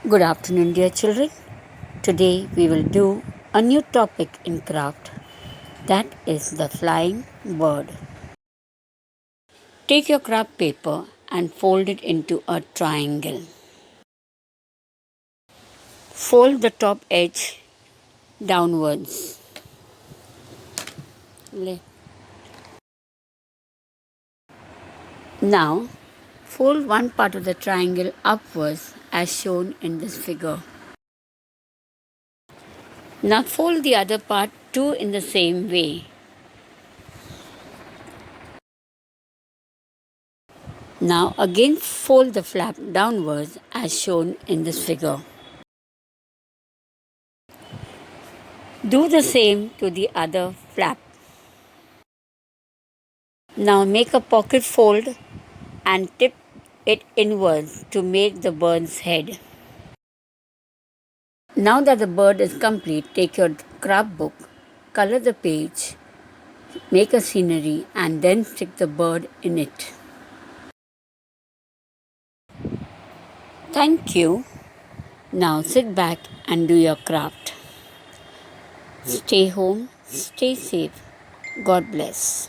Good afternoon, dear children. Today we will do a new topic in craft, that is the flying bird. Take your craft paper and fold it into a triangle. Fold the top edge downwards. Now fold one part of the triangle upwards as shown in this figure. Now fold the other part too in the same way. Now again fold the flap downwards as shown in this figure. Do the same to the other flap. Now make a pocket fold and tip it inwards to make the bird's head. Now that the bird is complete, take your craft book, color the page, make a scenery and then stick the bird in it. Thank you. Now sit back and do your craft. Stay home, stay safe. God bless.